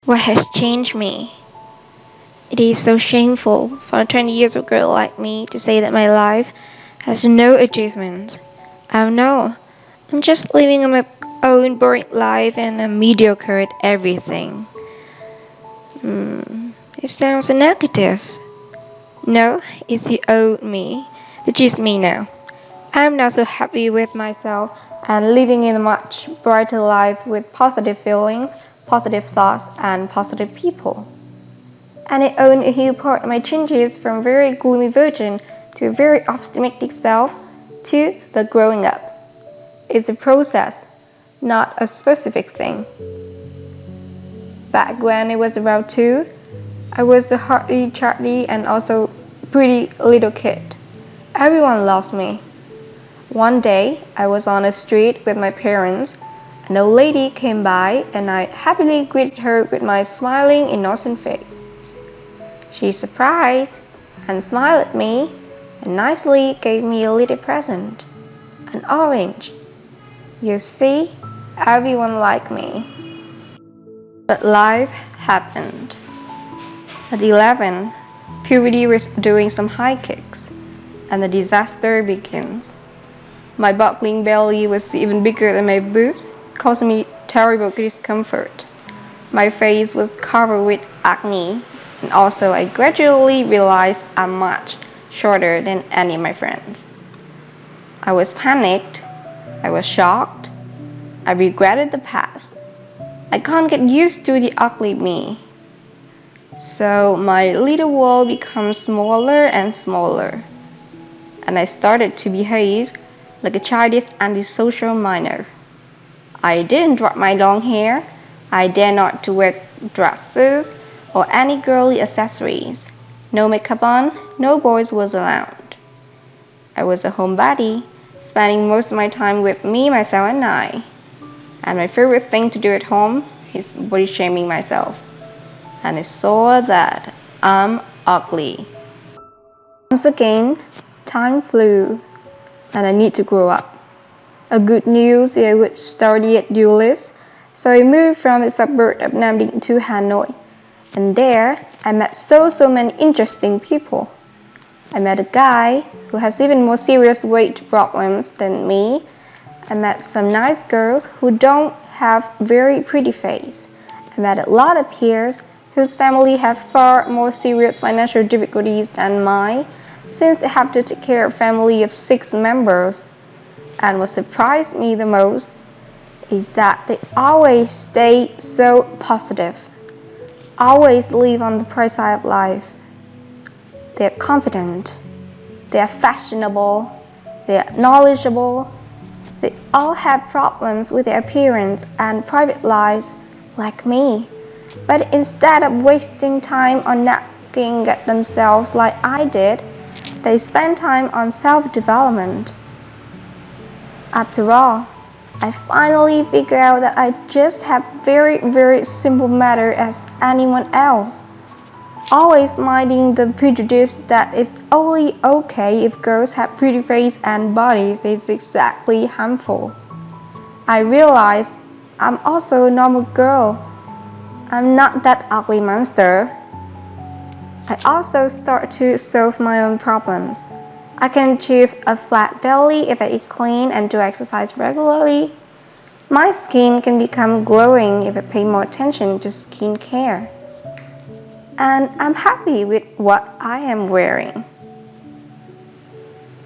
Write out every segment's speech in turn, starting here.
What has changed me? It is so shameful for a 20 years old girl like me to say that my life has no achievements. Oh no, I'm just living my own boring life and I'm mediocre at everything. It sounds negative. No, it's the old me, the just me now. I'm now so happy with myself and living in a much brighter life with positive feelings, positive thoughts, and positive people. And I own a huge part of my changes from very gloomy virgin to a very optimistic self to the growing up. It's a process, not a specific thing. Back when I was around 2, I was the hearty, chatty, and also pretty little kid. Everyone loves me. One day, I was on the street with my parents. An old lady came by, and I happily greeted her with my smiling, innocent face. She surprised and smiled at me and nicely gave me a little present, an orange. You see, everyone liked me. But life happened. At 11, puberty was doing some high kicks, and the disaster begins. My buckling belly was even bigger than my boobs, causing me terrible discomfort. My face was covered with acne, and also I gradually realized I'm much shorter than any of my friends. I was panicked, I was shocked, I regretted the past. I can't get used to the ugly me. So my little world becomes smaller and smaller, and I started to behave like a childish antisocial minor. I didn't drop my long hair, I dared not to wear dresses or any girly accessories. No makeup on, no boys was allowed. I was a homebody, spending most of my time with me, myself, and I. And my favorite thing to do at home is body shaming myself. And I saw that I'm ugly. Once again, time flew, and I need to grow up. A good news is I would study at ULIS, so I moved from the suburb of Nam Định to Hanoi. And there, I met so many interesting people. I met a guy who has even more serious weight problems than me. I met some nice girls who don't have very pretty face. I met a lot of peers whose family have far more serious financial difficulties than mine, since they have to take care of a family of 6 members. And what surprised me the most is that they always stay so positive, always live on the bright side of life. They're confident, they're fashionable, they're knowledgeable. They all have problems with their appearance and private lives like me. But instead of wasting time on nagging at themselves like I did, they spend time on self-development. After all, I finally figured out that I just have very simple matter as anyone else. Always minding the prejudice that it's only okay if girls have pretty face and bodies is exactly harmful. I realized I'm also a normal girl. I'm not that ugly monster. I also start to solve my own problems. I can achieve a flat belly if I eat clean and do exercise regularly. My skin can become glowing if I pay more attention to skincare. And I'm happy with what I am wearing.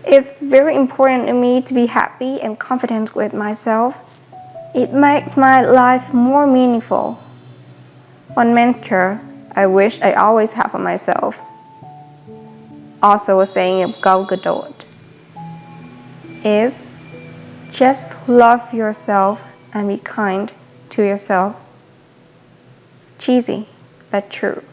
It's very important to me to be happy and confident with myself. It makes my life more meaningful. One mantra I wish I always have for myself. Also a saying of Gal Gadot is just love yourself and be kind to yourself. Cheesy, but true.